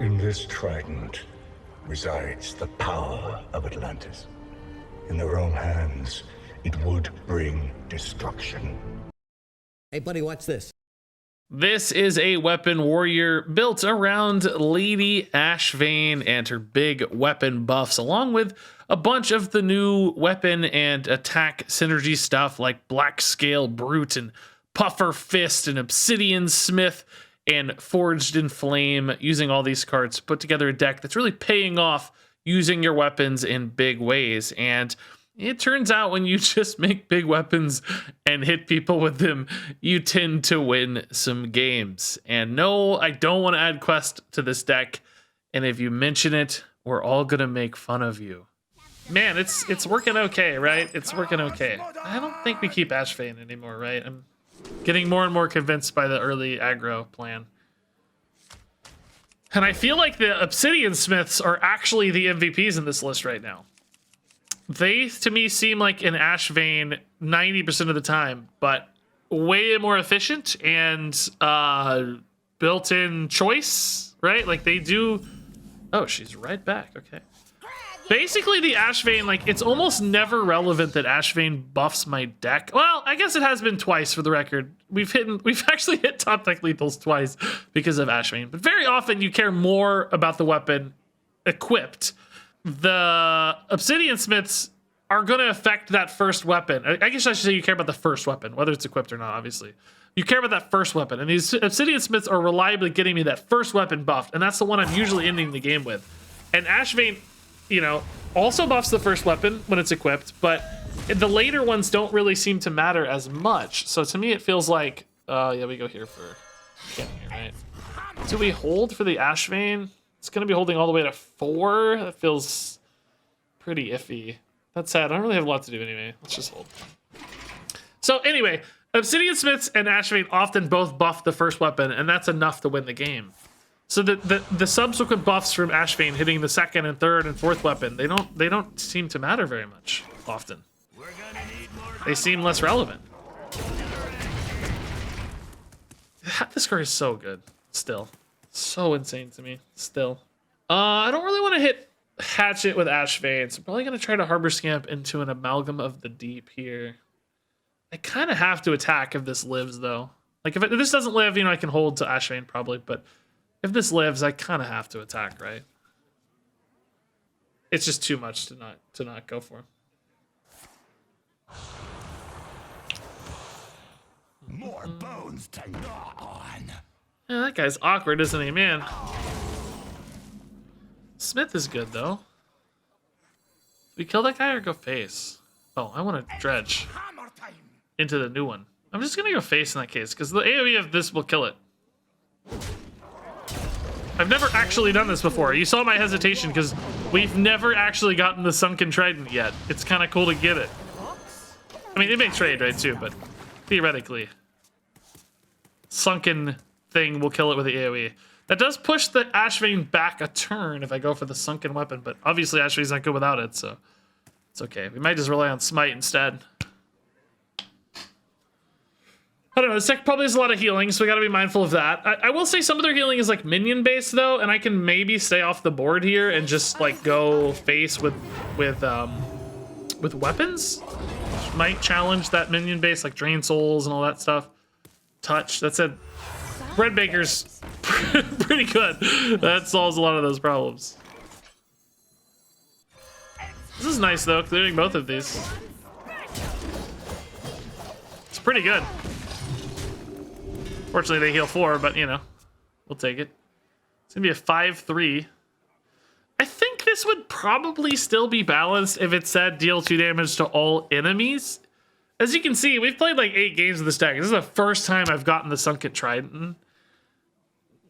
In this trident resides the power of Atlantis. In the wrong hands, it would bring destruction. Hey, buddy, watch this. This is a weapon warrior built around Lady Ashvane and her big weapon buffs, along with a bunch of the new weapon and attack synergy stuff like Black Scale Brute and Puffer Fist and Obsidian Smith and Forged in Flame, using all these cards to put together a deck that's really paying off using your weapons in big ways. And it turns out when you just make big weapons and hit people with them, you tend to win some games. And no, I don't want to add quest to this deck. And if you mention it, we're all going to make fun of you. Man, it's working okay, right? It's working okay. I don't think we keep Ashvane anymore, right? I'm getting more and more convinced by the early aggro plan. And I feel like the Obsidian Smiths are actually the MVPs in this list right now. They, to me, seem like an Ashvane 90% of the time, but way more efficient and built-in choice, right? Like, they do... Oh, she's right back. Okay. Basically, the Ashvane, like, it's almost never relevant that Ashvane buffs my deck. Well, I guess it has been twice, for the record. We've actually hit top deck lethals twice because of Ashvane. But very often, you care more about the weapon equipped. The Obsidian Smiths are going to affect that first weapon. I guess I should say you care about the first weapon, whether it's equipped or not, obviously. You care about that first weapon. And these Obsidian Smiths are reliably getting me that first weapon buffed. And that's the one I'm usually ending the game with. And Ashvane, you know, also buffs the first weapon when it's equipped, but the later ones don't really seem to matter as much. So to me, it feels like, yeah, we go here for getting here, right? Do we hold for the Ashvane? It's going to be holding all the way to 4. That feels pretty iffy. That said, I don't really have a lot to do anyway. Let's just hold. So anyway, Obsidian Smiths and Ashvane often both buff the first weapon, and that's enough to win the game. So the subsequent buffs from Ashvane hitting the second and third and fourth weapon, they don't seem to matter very much often. They seem less relevant. This card is so good still. So insane to me, still. I don't really want to hit Hatchet with Ashvane, so I'm probably going to try to Harbor Scamp into an Amalgam of the Deep here. I kind of have to attack if this lives, though. Like, if this doesn't live, you know, I can hold to Ashvane probably, but if this lives, I kind of have to attack, right? It's just too much to not go for. More bones to gnaw on. Yeah, that guy's awkward, isn't he, man? Smith is good, though. Do we kill that guy or go face? Oh, I want to dredge into the new one. I'm just going to go face in that case, because the AoE of this will kill it. I've never actually done this before. You saw my hesitation, because we've never actually gotten the Sunken Trident yet. It's kind of cool to get it. I mean, it may trade, right, too, but theoretically. Sunken thing will kill it with the AoE. That does push the Ashvane back a turn if I go for the sunken weapon, but obviously Ashvane's not good without it, so it's okay. We might just rely on Smite instead. I don't know, this deck probably has a lot of healing, so we gotta be mindful of that. I will say some of their healing is like minion based though, and I can maybe stay off the board here and just like go face with weapons. Might challenge that minion base, like Drain Souls and all that stuff. Touch, that said, Bread Baker's pretty good. That solves a lot of those problems. This is nice though, clearing both of these. It's pretty good. Fortunately, they heal 4, but you know, we'll take it. It's gonna be a 5-3. I think this would probably still be balanced if it said deal 2 damage to all enemies. As you can see, we've played like 8 games of this deck. This is the first time I've gotten the Sunken Trident.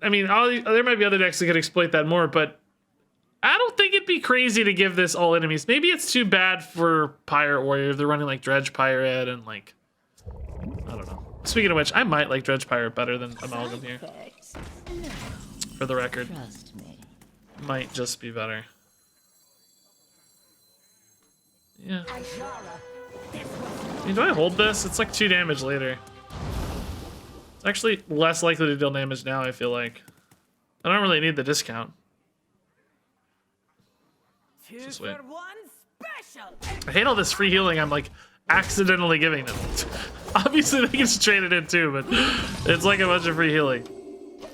I mean, there might be other decks that could exploit that more, but I don't think it'd be crazy to give this all enemies. Maybe it's too bad for Pirate Warrior if they're running like Dredge Pirate and like, I don't know. Speaking of which, I might like Dredge Pirate better than Amalgam here. For the record. Might just be better. Yeah. I mean, do I hold this? It's like 2 damage later. It's actually less likely to deal damage now, I feel like. I don't really need the discount. Just wait. I hate all this free healing I'm like accidentally giving them. Obviously they can just trade it in too, but it's like a bunch of free healing.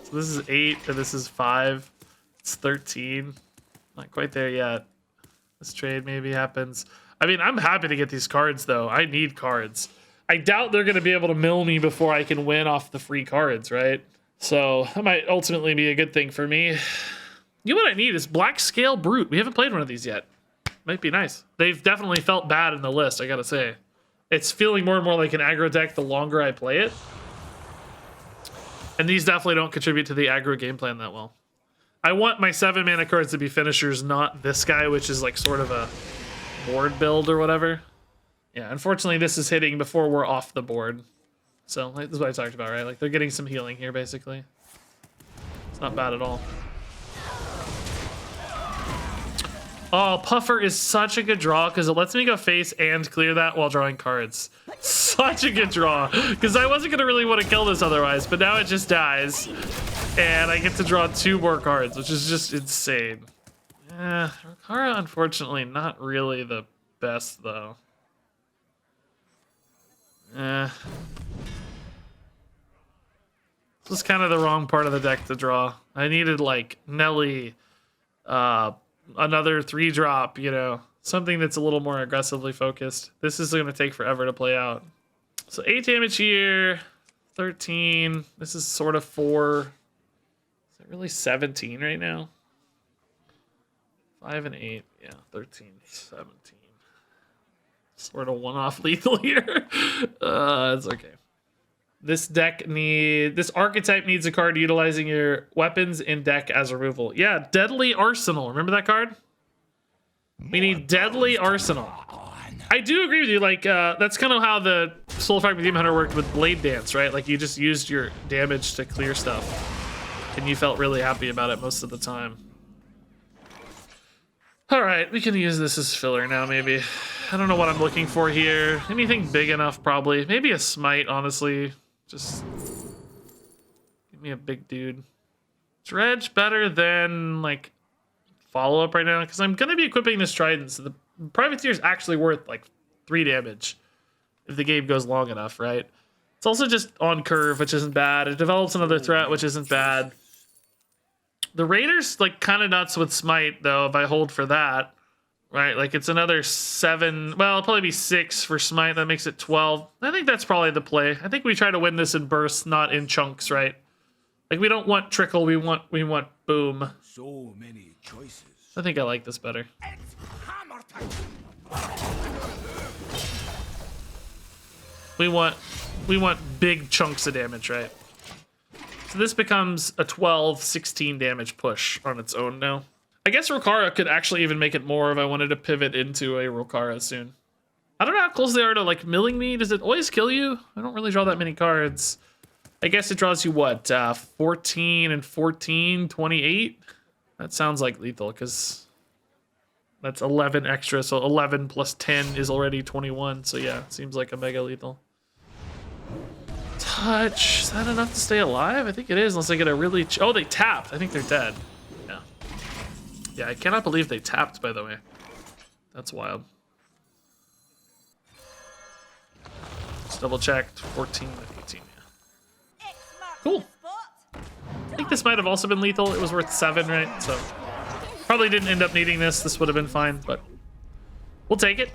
So this is 8 and this is 5. It's 13. Not quite there yet. This trade maybe happens. I mean, I'm happy to get these cards though. I need cards. I doubt they're going to be able to mill me before I can win off the free cards, right? So that might ultimately be a good thing for me. You know what I need is Black Scale Brute. We haven't played one of these yet. Might be nice. They've definitely felt bad in the list, I gotta say. It's feeling more and more like an aggro deck the longer I play it. And these definitely don't contribute to the aggro game plan that well. I want my 7 mana cards to be finishers, not this guy, which is like sort of a board build or whatever. Yeah, unfortunately this is hitting before we're off the board. So like, this is what I talked about, right? Like they're getting some healing here basically. It's not bad at all. Oh, Puffer is such a good draw because it lets me go face and clear that while drawing cards. Such a good draw because I wasn't going to really want to kill this otherwise, but now it just dies and I get to draw 2 more cards, which is just insane. Yeah, Rukara, unfortunately, not really the best though. This was kind of the wrong part of the deck to draw. I needed like Nelly, another 3-drop, you know, something that's a little more aggressively focused. This is going to take forever to play out. So 8 damage here, 13. This is sort of 4. Is it really 17 right now? 5 and 8. Yeah, 13, 17. Sort of one-off lethal here. It's okay. This archetype needs a card utilizing your weapons in deck as removal. Yeah, Deadly Arsenal. Remember that card? We need Deadly Arsenal. I do agree with you. Like, that's kind of how the Soul Fragment Demon Hunter worked with Blade Dance, right? Like, you just used your damage to clear stuff. And you felt really happy about it most of the time. All right, we can use this as filler now, maybe. I don't know what I'm looking for here. Anything big enough, probably. Maybe a Smite, honestly. Just give me a big dude. Dredge better than like follow-up right now because I'm gonna be equipping this Trident, so the Privateer is actually worth like 3 damage if the game goes long enough, right? It's also just on curve, which isn't bad. It develops another threat, which isn't bad. The Raider's like kind of nuts with Smite though. If I hold for that, right? Like it's another 7. Well, it'll probably be 6 for Smite. That makes it 12. I think that's probably the play. I think we try to win this in bursts, not in chunks, right? Like we don't want trickle. We want boom. So many choices. I think I like this better. We want big chunks of damage, right? So this becomes a 12, 16 damage push on its own now. I guess Rokara could actually even make it more if I wanted to pivot into a Rokara soon. I don't know how close they are to like milling me. Does it always kill you? I don't really draw that many cards. I guess it draws you what? 14 and 14, 28? That sounds like lethal because that's 11 extra. So 11 plus 10 is already 21. So yeah, it seems like a mega lethal. Touch. Is that enough to stay alive? I think it is, unless I get a really... Oh, they tapped. I think they're dead. Yeah. Yeah, I cannot believe they tapped, by the way. That's wild. Just double checked. 14 and 18, yeah. Cool. I think this might have also been lethal. It was worth 7, right? So probably didn't end up needing this. This would have been fine, but we'll take it.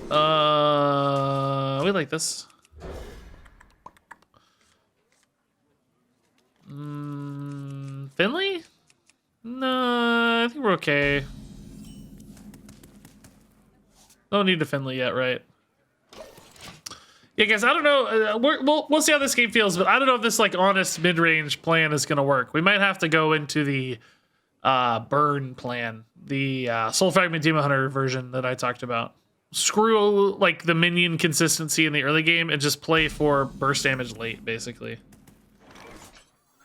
We like this. Finley? No, I think we're okay. Don't need to Finley yet, right? Yeah, guys, I don't know. We'll see how this game feels, but I don't know if this like honest mid-range plan is gonna work. We might have to go into the burn plan, the Soul Fragment Demon Hunter version that I talked about. Screw like the minion consistency in the early game and just play for burst damage late, basically.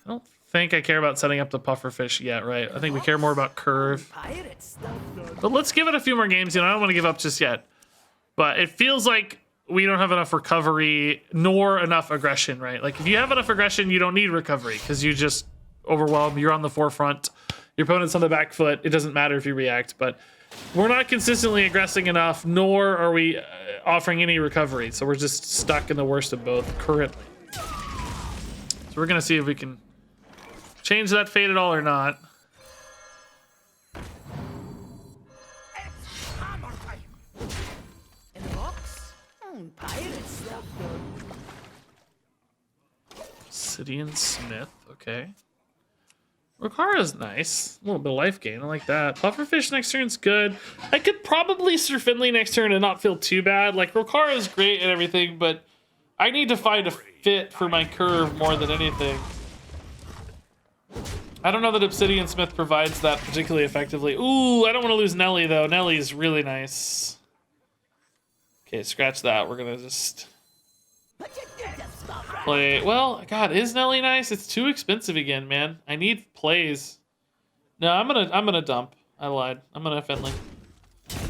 I don't think I care about setting up the pufferfish yet, right? I think we care more about curve. But let's give it a few more games. You know, I don't want to give up just yet. But it feels like we don't have enough recovery nor enough aggression, right? Like if you have enough aggression, you don't need recovery because you just overwhelm. You're on the forefront. Your opponent's on the back foot. It doesn't matter if you react, but we're not consistently aggressing enough, nor are we offering any recovery. So we're just stuck in the worst of both currently. So we're gonna see if we can change that fate at all or not. In the box? Pirate stuff, Obsidian Smith, okay. Rokara's nice. A little bit of life gain. I like that. Pufferfish next turn's good. I could probably Sir Finley next turn and not feel too bad. Like, Rokara's great and everything, but I need to find a fit for my curve more than anything. I don't know that Obsidian Smith provides that particularly effectively. Ooh, I don't want to lose Nelly, though. Nelly's really nice. Okay, scratch that. We're going to just play. Well, God, is Nelly nice? It's too expensive again, man. I need plays. No, I'm gonna dump. I lied. I'm gonna Finley.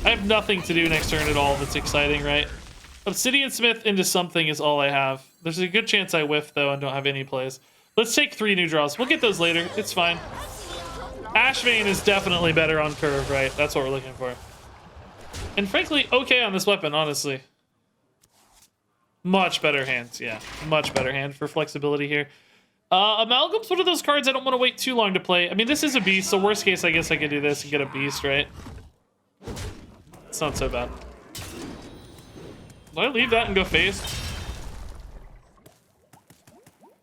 I have nothing to do next turn at all that's exciting, right? Obsidian Smith into something is all I have. There's a good chance I whiff, though, and don't have any plays. Let's take 3 new draws. We'll get those later. It's fine. Ashvane is definitely better on curve, right? That's what we're looking for. And frankly, okay on this weapon, honestly. Much better hands, yeah. Much better hand for flexibility here. Amalgam's one of those cards I don't want to wait too long to play. I mean, this is a beast, so worst case, I guess I could do this and get a beast, right? It's not so bad. Do I leave that and go face?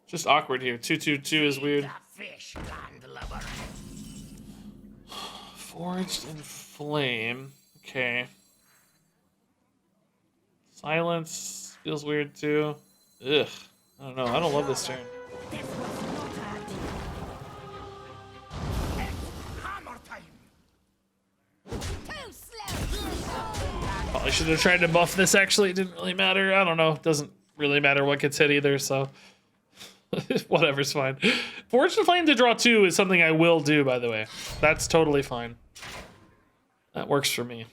Just awkward here. 2/2/2 is weird. Forged in Flame. Okay. Silence feels weird too. Ugh. I don't know. I don't love this turn. Probably should have tried to buff this, actually. It didn't really matter. I don't know. It doesn't really matter what gets hit either, so whatever's fine. Forged in Flame to draw 2 is something I will do, by the way. That's totally fine. That works for me.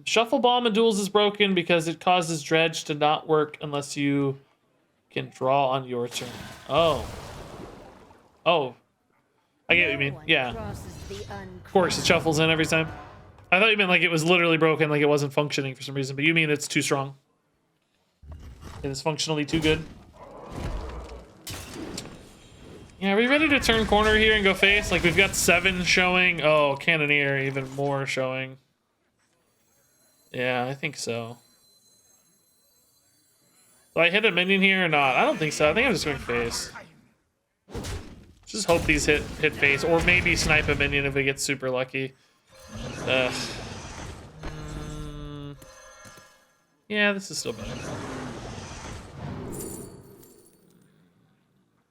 Shuffle Bomb in duels is broken because it causes Dredge to not work unless you can draw on your turn. Oh. Oh. I get what you mean. Yeah. Of course, it shuffles in every time. I thought you meant like it was literally broken, like it wasn't functioning for some reason, but you mean it's too strong. It is functionally too good. Yeah, are we ready to turn corner here and go face? Like, we've got 7 showing. Oh, Cannoneer, even more showing. Yeah, I think so. Do I hit a minion here or not? I don't think so. I think I'm just going face. Just hope these hit face, or maybe snipe a minion if we get super lucky. Yeah, this is still better.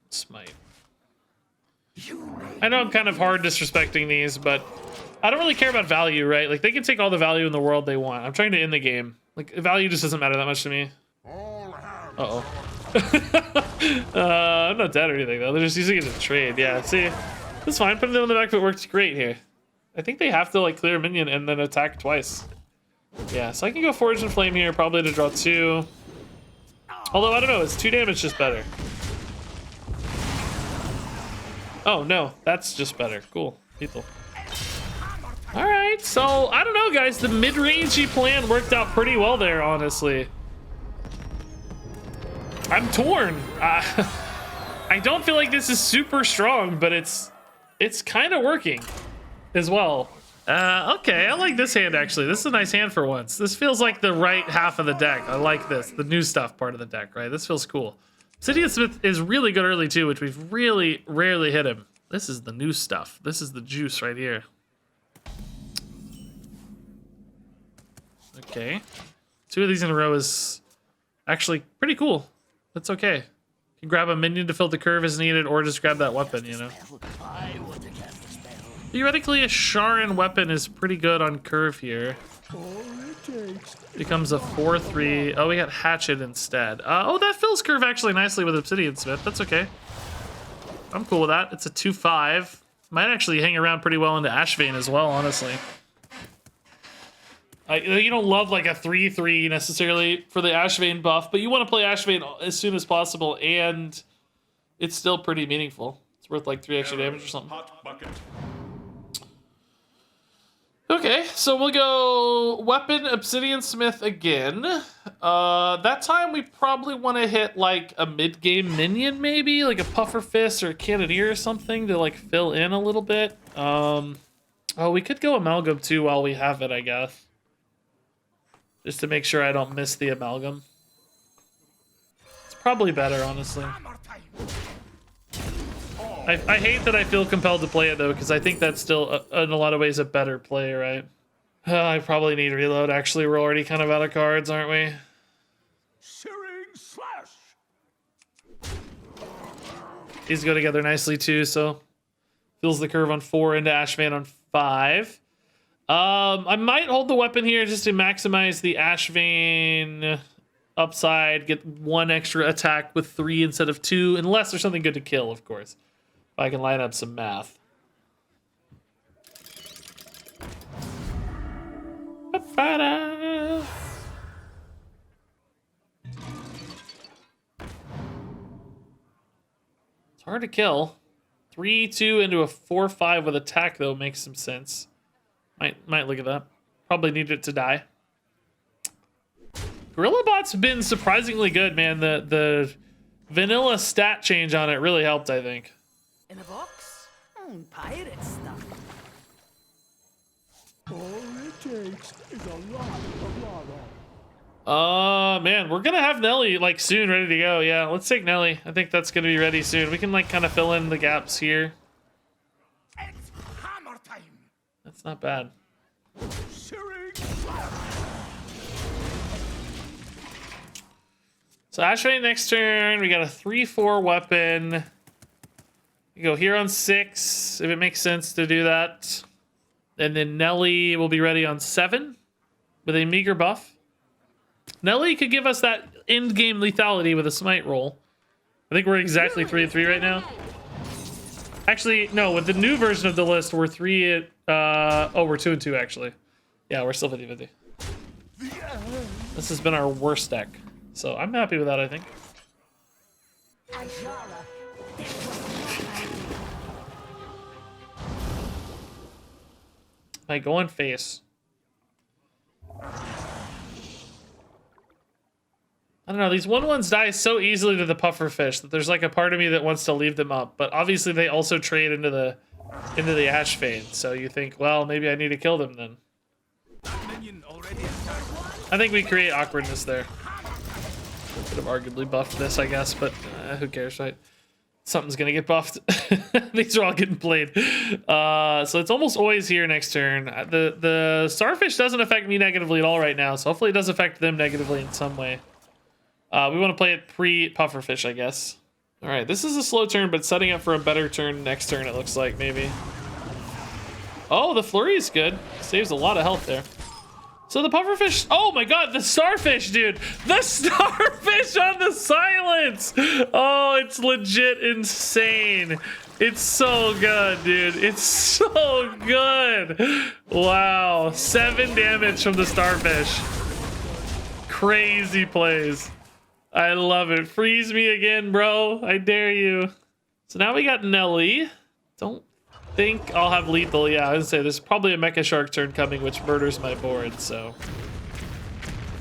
Smite. I know I'm kind of hard disrespecting these, but I don't really care about value, right? Like, they can take all the value in the world they want. I'm trying to end the game. Like, value just doesn't matter that much to me. Uh-oh. I'm not dead or anything, though. They're just using it to trade. Yeah, see? That's fine. Putting them on the back foot works great here. I think they have to, like, clear a minion and then attack twice. Yeah, so I can go Forged in Flame here, probably to draw 2. Although, I don't know. Is 2 damage just better? Oh, no. That's just better. Cool. Lethal. Alright, so, I don't know, guys. The mid-rangey plan worked out pretty well there, honestly. I'm torn. I don't feel like this is super strong, but it's kind of working as well. Okay, I like this hand, actually. This is a nice hand for once. This feels like the right half of the deck. I like this. The new stuff part of the deck, right? This feels cool. Obsidian Smith is really good early, too, which we've really rarely hit him. This is the new stuff. This is the juice right here. Okay. 2 of these in a row is actually pretty cool. That's okay. You can grab a minion to fill the curve as needed, or just grab that weapon, you know? Theoretically, a Sharon weapon is pretty good on curve here. Becomes a 4/3. Oh, we got Hatchet instead. Oh, that fills curve actually nicely with Obsidian Smith. That's okay. I'm cool with that. It's a 2/5. Might actually hang around pretty well into Ashvane as well, honestly. You don't love like a 3/3 necessarily for the Ashvane buff, but you want to play Ashvane as soon as possible, and it's still pretty meaningful. It's worth like 3 extra damage or something. Okay, so we'll go weapon obsidian smith again. That time we probably want to hit like a mid-game minion, maybe like a puffer fist or a cannoneer or something to like fill in a little bit. Oh, we could go amalgam too while we have it, I guess, just to make sure I don't miss the amalgam. It's probably better, honestly. I hate that I feel compelled to play it though, because I think that's still in a lot of ways a better play, right? I probably need reload. Actually, we're already kind of out of cards, aren't we? Searing slash. These go together nicely too, so fills the curve on 4 into Ashvane on 5. I might hold the weapon here just to maximize the Ashvane upside, get 1 extra attack with 3 instead of 2, unless there's something good to kill, of course. If I can line up some math. It's hard to kill. 3-2 into a 4-5 with attack though makes some sense. Might look at that. Probably need it to die. Gorillabot's been surprisingly good, man. The vanilla stat change on it really helped, I think. In a box? Pirate stuff. All it takes is a lot of lava. Man, we're gonna have Nelly like soon ready to go. Yeah, let's take Nelly. I think that's gonna be ready soon. We can like kind of fill in the gaps here. It's hammer time. That's not bad. Searing slash. So Ashvane next turn, we got a 3-4 weapon. You go here on 6, if it makes sense to do that. And then Nelly will be ready on 7 with a meager buff. Nelly could give us that end game lethality with a smite roll. I think we're exactly 3-3 right now. Actually, no, with the new version of the list, we're 3 at, we're 2-2 actually. Yeah, we're still 50-50. This has been our worst deck. So I'm happy with that, I think. I go on face. I don't know, these 1/1s die so easily to the puffer fish that there's like a part of me that wants to leave them up, but obviously they also trade into the Ashvane, so you think, well, maybe I need to kill them then. I think we create awkwardness there. Could have arguably buffed this, I guess, but who cares, right? Something's gonna get buffed. These are all getting played. So it's almost always here next turn. The starfish doesn't affect me negatively at all right now, so hopefully it does affect them negatively in some way. We want to play it pre-pufferfish, I guess. All right, this is a slow turn, but setting up for a better turn next turn, it looks like, maybe. Oh, the flurry is good. Saves a lot of health there. So the pufferfish, oh my god, the starfish, dude. The starfish on the silence. Oh, it's legit insane. It's so good, dude. It's so good. Wow, 7 damage from the starfish. Crazy plays. I love it. Freeze me again, bro. I dare you. So now we got Nelly. Don't think I'll have lethal. Yeah, I was gonna say there's probably a Mecha Shark turn coming, which murders my board, so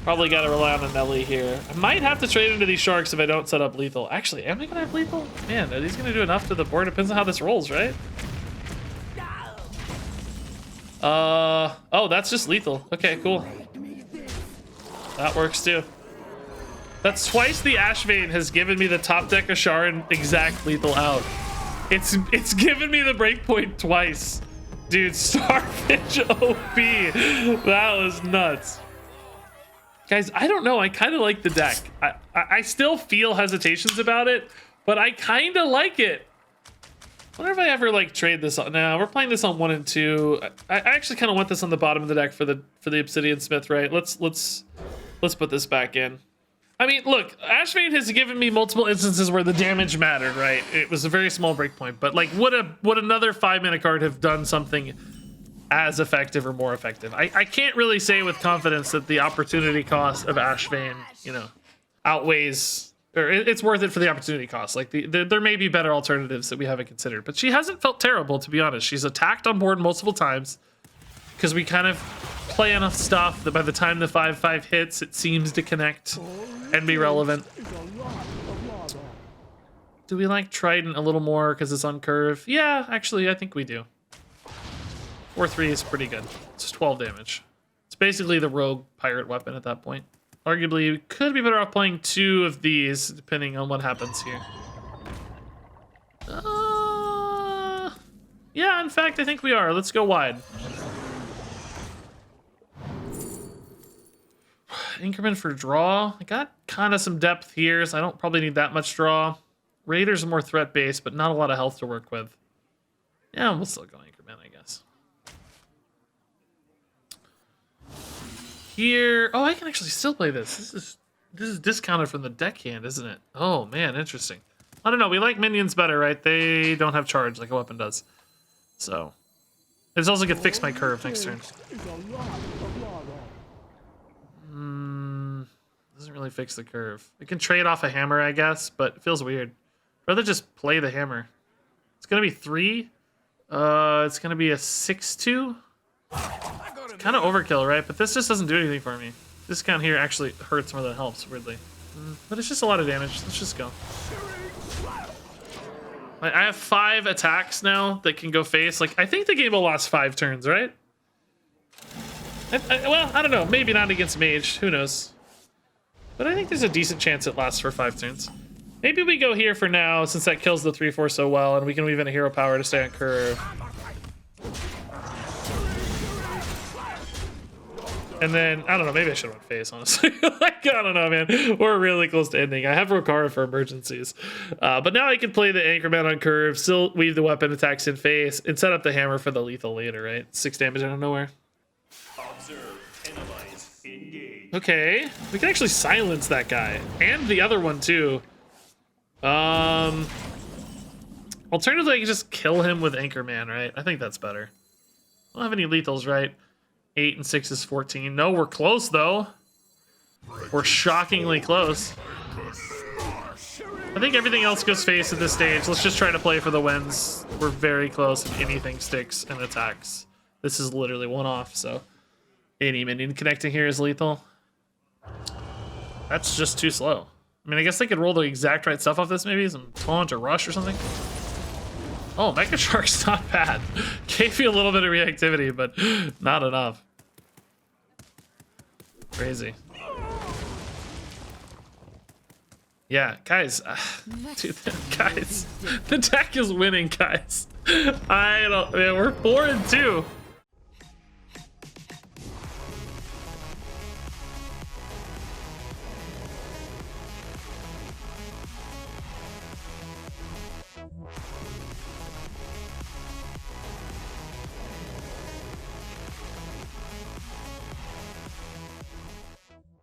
probably gotta rely on a Nelly here. I might have to trade into these sharks if I don't set up lethal. Actually, am I gonna have lethal? Man, are these gonna do enough to the board? Depends on how this rolls, right? Oh, that's just lethal. Okay, cool. That works too. That's twice the Ashvane has given me the top deck Ashar and exact lethal out. It's given me the breakpoint twice. Dude, Starfish OP. That was nuts. Guys, I don't know. I kind of like the deck. I still feel hesitations about it, but I kind of like it. I wonder if I ever like trade this on. Now we're playing this on 1 and 2. I actually kind of want this on the bottom of the deck for the Obsidian Smith, right? Let's put this back in. I mean, look, Ashvane has given me multiple instances where the damage mattered, right? It was a very small breakpoint, but like, would another 5-mana card have done something as effective or more effective? I can't really say with confidence that the opportunity cost of Ashvane, you know, outweighs, or it's worth it for the opportunity cost. Like, there may be better alternatives that we haven't considered, but she hasn't felt terrible, to be honest. She's attacked on board multiple times, because we kind of play enough stuff that by the time the 5/5 hits, it seems to connect and be relevant. Do we like Trident a little more because it's on curve? Yeah, actually, I think we do. 4/3 is pretty good. It's 12 damage. It's basically the rogue pirate weapon at that point. Arguably, we could be better off playing 2 of these, depending on what happens here. Yeah, in fact, I think we are. Let's go wide. Increment for draw. I got kind of some depth here, so I don't probably need that much draw. Raiders are more threat-based, but not a lot of health to work with. Yeah, we'll still go increment, I guess. Here, oh, I can actually still play this. This is discounted from the deckhand, isn't it? Oh man, interesting. I don't know. We like minions better, right? They don't have charge like a weapon does. So, it's also gonna fix my curve next turn. Doesn't really fix the curve. We can trade off a hammer, I guess, but it feels weird. Rather just play the hammer. It's gonna be 3. It's gonna be a 6/2. It's kind of overkill, right? But this just doesn't do anything for me. Discount here actually hurts more than it helps, weirdly. But it's just a lot of damage. Let's just go. I have 5 attacks now that can go face. Like, I think the game will last 5 turns, right? Well, I don't know. Maybe not against mage. Who knows? But I think there's a decent chance it lasts for 5 turns. Maybe we go here for now, since that kills the 3/4 so well, and we can weave in a hero power to stay on curve. And then, I don't know, maybe I should have went face, honestly. Like, I don't know, man. We're really close to ending. I have Rokara for emergencies. But now I can play the Anchorman on curve, still weave the weapon attacks in face, and set up the hammer for the lethal later, right? 6 damage out of nowhere. Okay, we can actually silence that guy. And the other one, too. Alternatively, I can just kill him with Anchorman, right? I think that's better. I don't have any lethals, right? 8 and 6 is 14. No, we're close, though. We're shockingly close. I think everything else goes face at this stage. Let's just try to play for the wins. We're very close if anything sticks and attacks. This is literally one off, so any minion connecting here is lethal. That's just too slow. I mean, I guess they could roll the exact right stuff off this, maybe some taunt or rush or something. Oh, Mega Shark's not bad. Gave you a little bit of reactivity, but not enough. Crazy. Yeah, guys. Dude, guys. The deck is winning, guys. I don't... Man, we're 4-2.